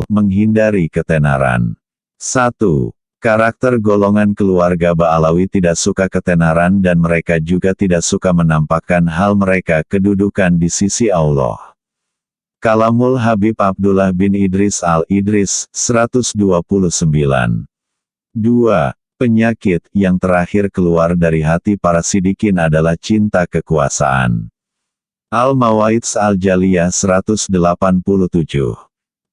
Menghindari ketenaran. 1. Karakter golongan keluarga Ba'alawi tidak suka ketenaran dan mereka juga tidak suka menampakkan hal mereka kedudukan di sisi Allah. Kalamul Habib Abdullah bin Idris Al-Idris, 129. 2. Penyakit yang terakhir keluar dari hati para sidikin adalah cinta kekuasaan. Al-Mawaidz Al-Jaliyah 187.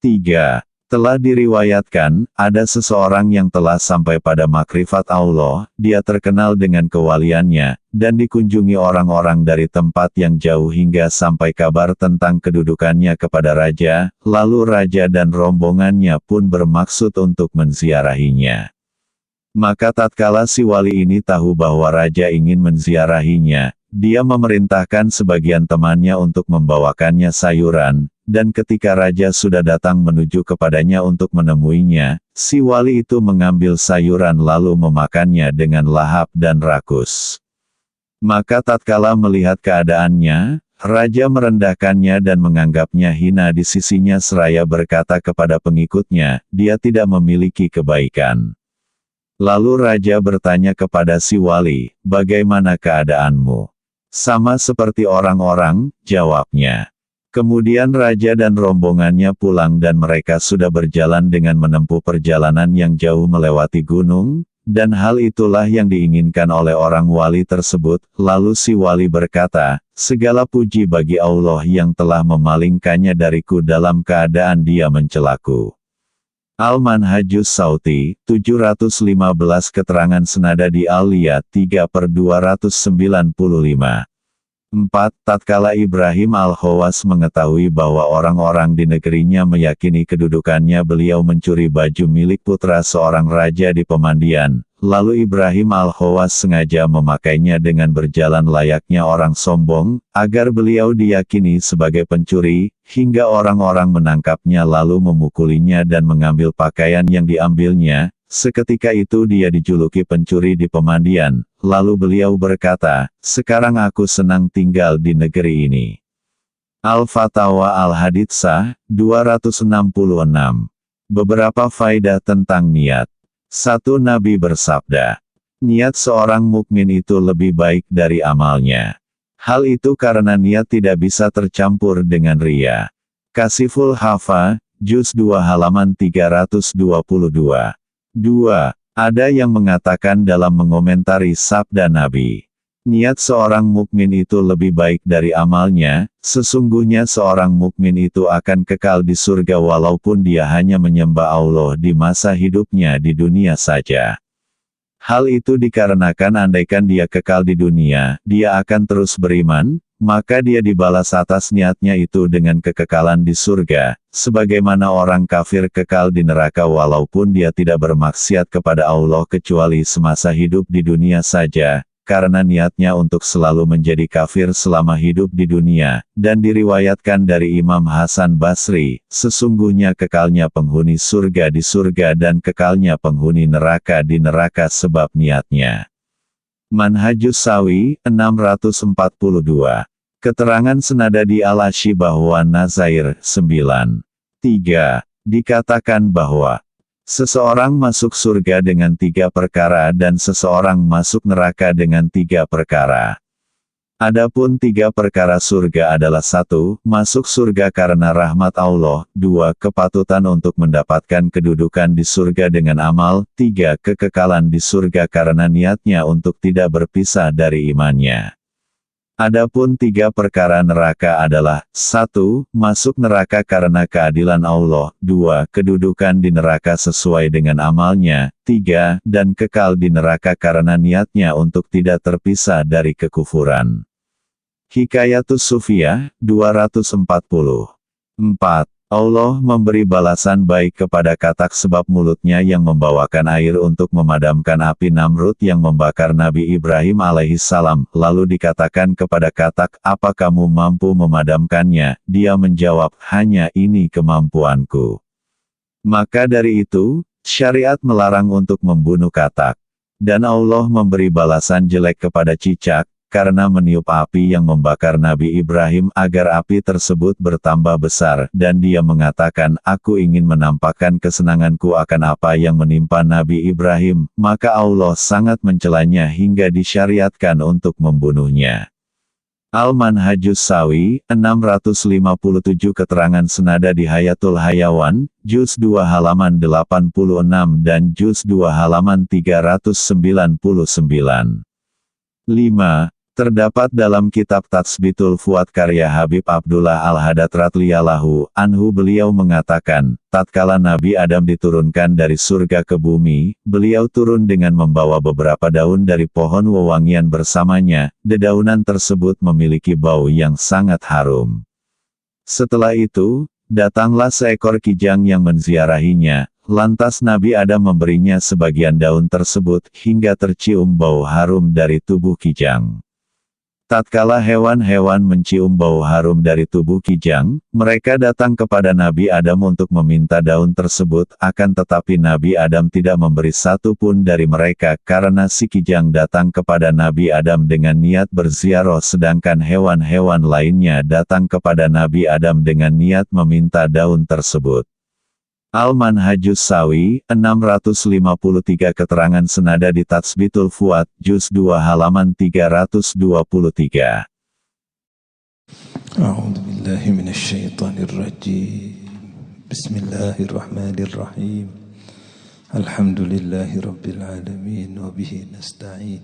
3. Telah diriwayatkan, ada seseorang yang telah sampai pada makrifat Allah, dia terkenal dengan kewaliannya, dan dikunjungi orang-orang dari tempat yang jauh hingga sampai kabar tentang kedudukannya kepada raja, lalu raja dan rombongannya pun bermaksud untuk menziarahinya. Maka tatkala si wali ini tahu bahwa raja ingin menziarahinya, dia memerintahkan sebagian temannya untuk membawakannya sayuran, dan ketika raja sudah datang menuju kepadanya untuk menemuinya, si wali itu mengambil sayuran lalu memakannya dengan lahap dan rakus. Maka tatkala melihat keadaannya, raja merendahkannya dan menganggapnya hina di sisinya seraya berkata kepada pengikutnya, dia tidak memiliki kebaikan. Lalu raja bertanya kepada si wali, bagaimana keadaanmu? Sama seperti orang-orang, jawabnya. Kemudian raja dan rombongannya pulang dan mereka sudah berjalan dengan menempuh perjalanan yang jauh melewati gunung, dan hal itulah yang diinginkan oleh orang wali tersebut. Lalu si wali berkata, segala puji bagi Allah yang telah memalingkannya dariku dalam keadaan dia mencelaku. Al-Manhajus Sauti, 715 keterangan senada di Al-Liyat 3/295. 4. Tatkala Ibrahim Al-Khawas mengetahui bahwa orang-orang di negerinya meyakini kedudukannya, beliau mencuri baju milik putra seorang raja di pemandian, lalu Ibrahim Al-Khawas sengaja memakainya dengan berjalan layaknya orang sombong, agar beliau diyakini sebagai pencuri, hingga orang-orang menangkapnya lalu memukulinya dan mengambil pakaian yang diambilnya. Seketika itu dia dijuluki pencuri di pemandian, lalu beliau berkata, sekarang aku senang tinggal di negeri ini. Al-Fatawa Al-Haditsah, 266. Beberapa faedah tentang niat. 1. Nabi bersabda, niat seorang mukmin itu lebih baik dari amalnya. Hal itu karena niat tidak bisa tercampur dengan riya. Kasiful Hafa, Juz 2 halaman 322. 2. Ada yang mengatakan dalam mengomentari sabda Nabi, niat seorang mukmin itu lebih baik dari amalnya, sesungguhnya seorang mukmin itu akan kekal di surga walaupun dia hanya menyembah Allah di masa hidupnya di dunia saja. Hal itu dikarenakan andaikan dia kekal di dunia, dia akan terus beriman, maka dia dibalas atas niatnya itu dengan kekekalan di surga, sebagaimana orang kafir kekal di neraka walaupun dia tidak bermaksiat kepada Allah kecuali semasa hidup di dunia saja, karena niatnya untuk selalu menjadi kafir selama hidup di dunia. Dan diriwayatkan dari Imam Hasan Basri, sesungguhnya kekalnya penghuni surga di surga dan kekalnya penghuni neraka di neraka sebab niatnya. Manhajus Sawi, 642. Keterangan senada di Al-Asy bahwa Nazair, 9. 3. Dikatakan bahwa seseorang masuk surga dengan 3 perkara dan seseorang masuk neraka dengan 3 perkara. Adapun 3 perkara surga adalah 1. Masuk surga karena rahmat Allah, 2. Kepatutan untuk mendapatkan kedudukan di surga dengan amal, 3. Kekekalan di surga karena niatnya untuk tidak berpisah dari imannya. Adapun 3 perkara neraka adalah, 1. Masuk neraka karena keadilan Allah, 2. Kedudukan di neraka sesuai dengan amalnya, 3. Dan kekal di neraka karena niatnya untuk tidak terpisah dari kekufuran. Hikayatus Sufiyah, 240. 4. Allah memberi balasan baik kepada Katak sebab mulutnya yang membawakan air untuk memadamkan api Namrud yang membakar Nabi Ibrahim alaihissalam. Lalu dikatakan kepada Katak, apa kamu mampu memadamkannya? Dia menjawab, hanya ini kemampuanku. Maka dari itu, syariat melarang untuk membunuh Katak. Dan Allah memberi balasan jelek kepada cicak, karena meniup api yang membakar Nabi Ibrahim agar api tersebut bertambah besar, dan dia mengatakan, aku ingin menampakkan kesenanganku akan apa yang menimpa Nabi Ibrahim, maka Allah sangat mencelanya hingga disyariatkan untuk membunuhnya. Al-Manhajus Sawi, 657 keterangan senada di Hayatul Hayawan, Juz 2 halaman 86 dan Juz 2 halaman 399. 5. Terdapat dalam kitab Tatsbitul Fuad karya Habib Abdullah Al-Haddad radhiyallahu anhu, beliau mengatakan, tatkala Nabi Adam diturunkan dari surga ke bumi, beliau turun dengan membawa beberapa daun dari pohon wewangian bersamanya, dedaunan tersebut memiliki bau yang sangat harum. Setelah itu, datanglah seekor kijang yang menziarahinya, lantas Nabi Adam memberinya sebagian daun tersebut, hingga tercium bau harum dari tubuh kijang. Tatkala hewan-hewan mencium bau harum dari tubuh kijang, mereka datang kepada Nabi Adam untuk meminta daun tersebut, akan tetapi Nabi Adam tidak memberi satu pun dari mereka, karena si kijang datang kepada Nabi Adam dengan niat berziarah, sedangkan hewan-hewan lainnya datang kepada Nabi Adam dengan niat meminta daun tersebut. Al-Manhajus Sawi, 653 keterangan senada di Tatsbitul Fuad, Juz 2 halaman 323. A'udzu billahi minasy syaithanir rajim. Bismillahirrahmanirrahim. Alhamdulillahirabbil alamin wa bihi nasta'in.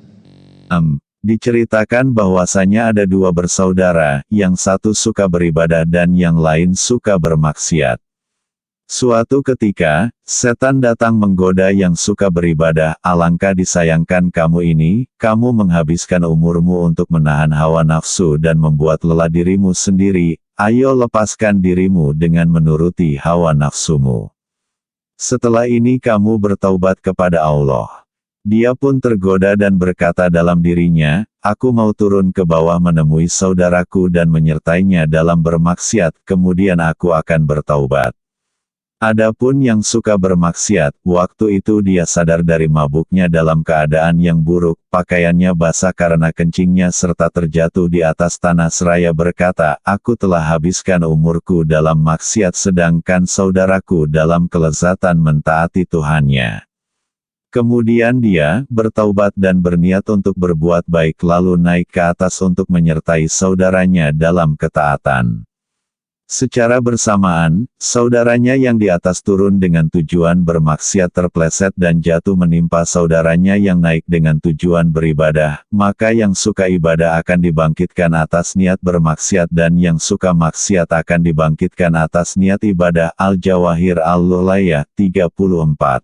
Diceritakan bahwasanya ada dua bersaudara, yang satu suka beribadah dan yang lain suka bermaksiat. Suatu ketika, setan datang menggoda yang suka beribadah, alangkah disayangkan kamu ini, kamu menghabiskan umurmu untuk menahan hawa nafsu dan membuat lelah dirimu sendiri, ayo lepaskan dirimu dengan menuruti hawa nafsumu. Setelah ini kamu bertaubat kepada Allah. Dia pun tergoda dan berkata dalam dirinya, aku mau turun ke bawah menemui saudaraku dan menyertainya dalam bermaksiat, kemudian aku akan bertaubat. Adapun yang suka bermaksiat, waktu itu dia sadar dari mabuknya dalam keadaan yang buruk, pakaiannya basah karena kencingnya serta terjatuh di atas tanah seraya berkata, aku telah habiskan umurku dalam maksiat sedangkan saudaraku dalam kelezatan mentaati Tuhannya. Kemudian dia bertaubat dan berniat untuk berbuat baik lalu naik ke atas untuk menyertai saudaranya dalam ketaatan. Secara bersamaan, saudaranya yang di atas turun dengan tujuan bermaksiat terpleset dan jatuh menimpa saudaranya yang naik dengan tujuan beribadah, maka yang suka ibadah akan dibangkitkan atas niat bermaksiat dan yang suka maksiat akan dibangkitkan atas niat ibadah. Al-Jawahir Al-Lulayah 34.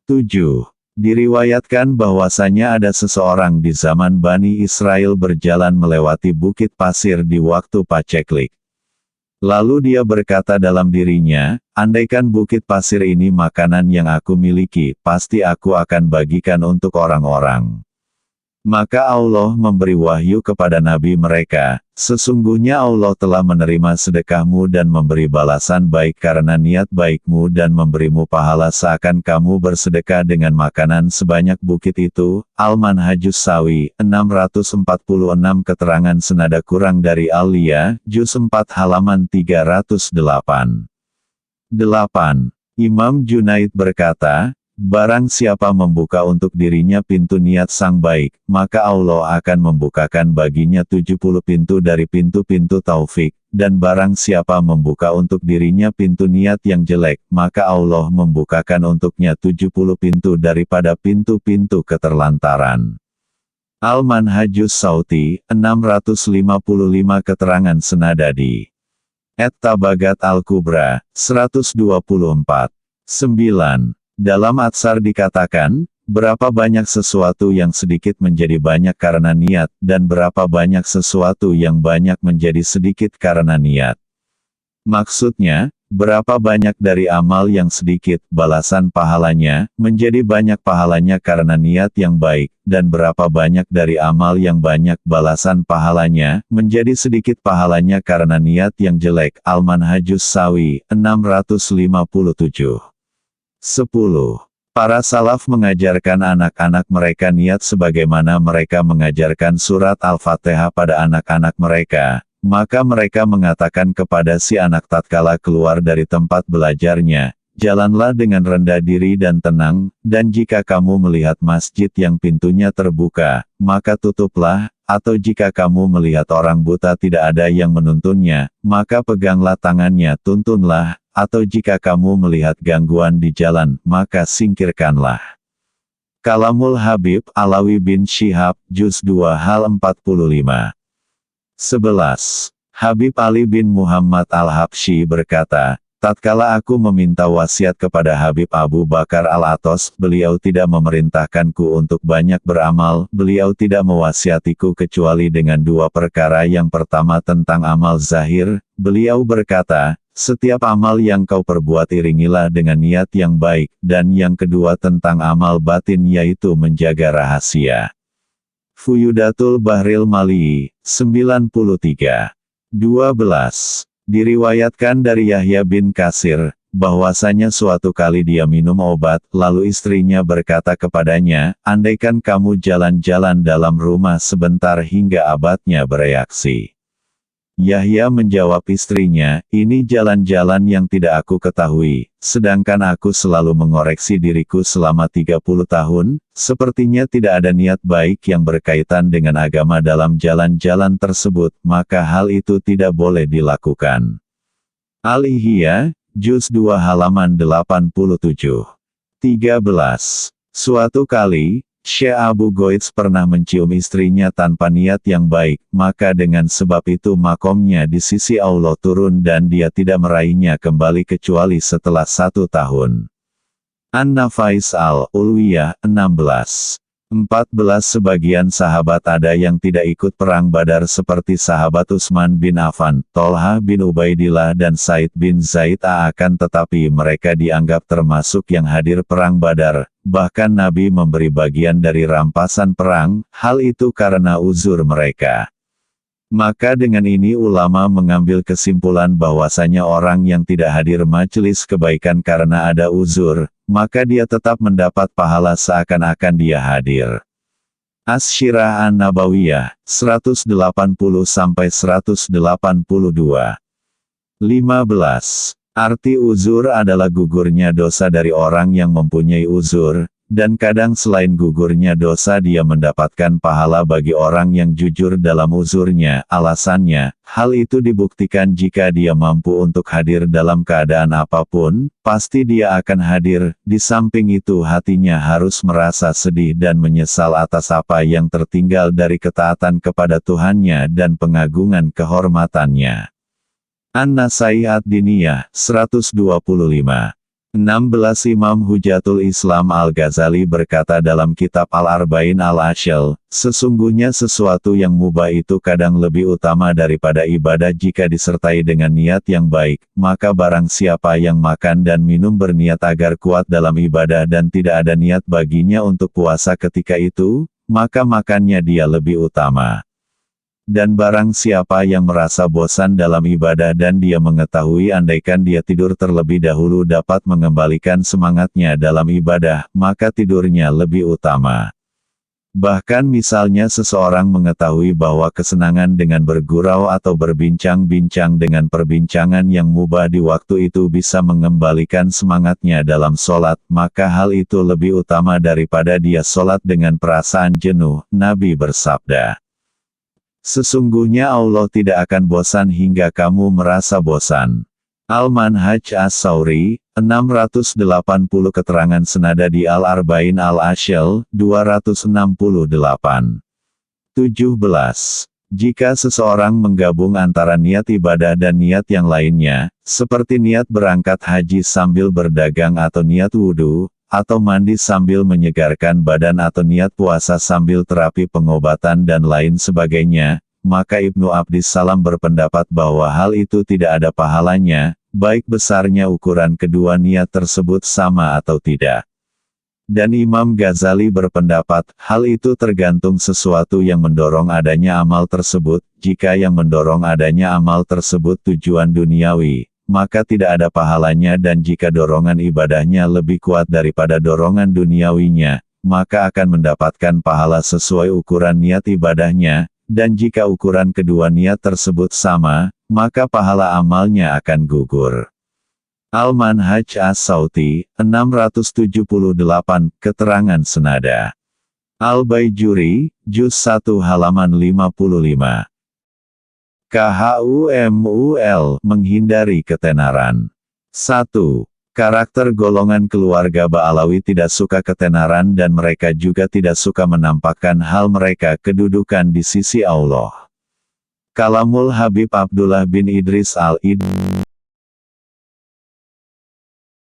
7. Diriwayatkan bahwasanya ada seseorang di zaman Bani Israel berjalan melewati bukit pasir di waktu paceklik. Lalu dia berkata dalam dirinya, andaikan bukit pasir ini makanan yang aku miliki, pasti aku akan bagikan untuk orang-orang. Maka Allah memberi wahyu kepada nabi mereka, sesungguhnya Allah telah menerima sedekahmu dan memberi balasan baik karena niat baikmu dan memberimu pahala seakan kamu bersedekah dengan makanan sebanyak bukit itu. Al-Manhajus Sawi, 646 keterangan senada kurang dari Al-Liya, Juz 4 halaman 308. 8. Imam Junaid berkata, barang siapa membuka untuk dirinya pintu niat sang baik, maka Allah akan membukakan baginya 70 pintu dari pintu-pintu taufik, dan barang siapa membuka untuk dirinya pintu niat yang jelek, maka Allah membukakan untuknya 70 pintu daripada pintu-pintu keterlantaran. Al-Manhajus Sauti, 655 keterangan senada di At-Tabagat Al-Kubra, 124. 9. Dalam Atsar dikatakan, berapa banyak sesuatu yang sedikit menjadi banyak karena niat, dan berapa banyak sesuatu yang banyak menjadi sedikit karena niat. Maksudnya, berapa banyak dari amal yang sedikit, balasan pahalanya, menjadi banyak pahalanya karena niat yang baik, dan berapa banyak dari amal yang banyak balasan pahalanya, menjadi sedikit pahalanya karena niat yang jelek. Al-Manhajus Sawi, 657. 10. Para salaf mengajarkan anak-anak mereka niat sebagaimana mereka mengajarkan surat Al-Fatihah pada anak-anak mereka. Maka mereka mengatakan kepada si anak tatkala keluar dari tempat belajarnya, jalanlah dengan rendah diri dan tenang, dan jika kamu melihat masjid yang pintunya terbuka, maka tutuplah, atau jika kamu melihat orang buta tidak ada yang menuntunnya, maka peganglah tangannya tuntunlah, atau jika kamu melihat gangguan di jalan, maka singkirkanlah. Kalamul Habib Alawi bin Syihab, Juz 2 hal 45. 11. Habib Ali bin Muhammad Al-Habsyi berkata, tatkala aku meminta wasiat kepada Habib Abu Bakar Al-Atos, beliau tidak memerintahkanku untuk banyak beramal, beliau tidak mewasiatiku kecuali dengan dua perkara. Yang pertama tentang amal zahir, beliau berkata, setiap amal yang kau perbuat iringilah dengan niat yang baik, dan yang kedua tentang amal batin yaitu menjaga rahasia. Fuyudatul Bahril Mali, 93. 12. Diriwayatkan dari Yahya bin Katsir, bahwasanya suatu kali dia minum obat, lalu istrinya berkata kepadanya, andaikan kamu jalan-jalan dalam rumah sebentar hingga obatnya bereaksi. Yahya menjawab istrinya, ini jalan-jalan yang tidak aku ketahui, sedangkan aku selalu mengoreksi diriku selama 30 tahun, sepertinya tidak ada niat baik yang berkaitan dengan agama dalam jalan-jalan tersebut, maka hal itu tidak boleh dilakukan. Al-Ihya, Juz 2 halaman 87. 13. Suatu kali, Syekh Abu Goits pernah mencium istrinya tanpa niat yang baik, maka dengan sebab itu makomnya di sisi Allah turun dan dia tidak meraihnya kembali kecuali setelah 1 tahun. An-Nafais Al-Ulwiyah, 16. 14. Sebagian sahabat ada yang tidak ikut perang Badar seperti sahabat Utsman bin Affan, Tolhah bin Ubaidillah dan Said bin Zaid, akan tetapi mereka dianggap termasuk yang hadir perang Badar, bahkan Nabi memberi bagian dari rampasan perang, hal itu karena uzur mereka. Maka dengan ini ulama mengambil kesimpulan bahwasanya orang yang tidak hadir majelis kebaikan karena ada uzur, maka dia tetap mendapat pahala seakan-akan dia hadir. Asy-Syirah An-Nabawiyah, 180-182. 15. Arti uzur adalah gugurnya dosa dari orang yang mempunyai uzur, dan kadang selain gugurnya dosa dia mendapatkan pahala bagi orang yang jujur dalam uzurnya. Alasannya, hal itu dibuktikan jika dia mampu untuk hadir dalam keadaan apapun, pasti dia akan hadir. Di samping itu hatinya harus merasa sedih dan menyesal atas apa yang tertinggal dari ketaatan kepada Tuhannya dan pengagungan kehormatannya. An-Nasai Ad-Diniyah, 125. 16. Imam Hujatul Islam Al-Ghazali berkata dalam kitab Al-Arba'in Al-Ashal, sesungguhnya sesuatu yang mubah itu kadang lebih utama daripada ibadah jika disertai dengan niat yang baik, maka barang siapa yang makan dan minum berniat agar kuat dalam ibadah dan tidak ada niat baginya untuk puasa ketika itu, maka makannya dia lebih utama. Dan barang siapa yang merasa bosan dalam ibadah dan dia mengetahui andaikan dia tidur terlebih dahulu dapat mengembalikan semangatnya dalam ibadah, maka tidurnya lebih utama. Bahkan misalnya seseorang mengetahui bahwa kesenangan dengan bergurau atau berbincang-bincang dengan perbincangan yang mubah di waktu itu bisa mengembalikan semangatnya dalam sholat, maka hal itu lebih utama daripada dia sholat dengan perasaan jenuh. Nabi bersabda, sesungguhnya Allah tidak akan bosan hingga kamu merasa bosan. Al-Manhaj As-Sauri, 680. Keterangan senada di Al-Arba'in Al-Ashal, 268. 17. Jika seseorang menggabung antara niat ibadah dan niat yang lainnya, seperti niat berangkat haji sambil berdagang atau niat wudhu, atau mandi sambil menyegarkan badan atau niat puasa sambil terapi pengobatan dan lain sebagainya, maka Ibnu Abdis Salam berpendapat bahwa hal itu tidak ada pahalanya, baik besarnya ukuran kedua niat tersebut sama atau tidak. Dan Imam Ghazali berpendapat, hal itu tergantung sesuatu yang mendorong adanya amal tersebut. Jika yang mendorong adanya amal tersebut tujuan duniawi, maka tidak ada pahalanya, dan jika dorongan ibadahnya lebih kuat daripada dorongan duniawinya, maka akan mendapatkan pahala sesuai ukuran niat ibadahnya, dan jika ukuran kedua niat tersebut sama, maka pahala amalnya akan gugur. Al-Manhaj As-Sauti, 678, keterangan senada. Al-Baijuri, Juz 1 halaman 55. KHUMUL, menghindari ketenaran. 1. Karakter golongan keluarga Ba'alawi tidak suka ketenaran dan mereka juga tidak suka menampakkan hal mereka kedudukan di sisi Allah. Kalamul Habib Abdullah bin Idris Al-Id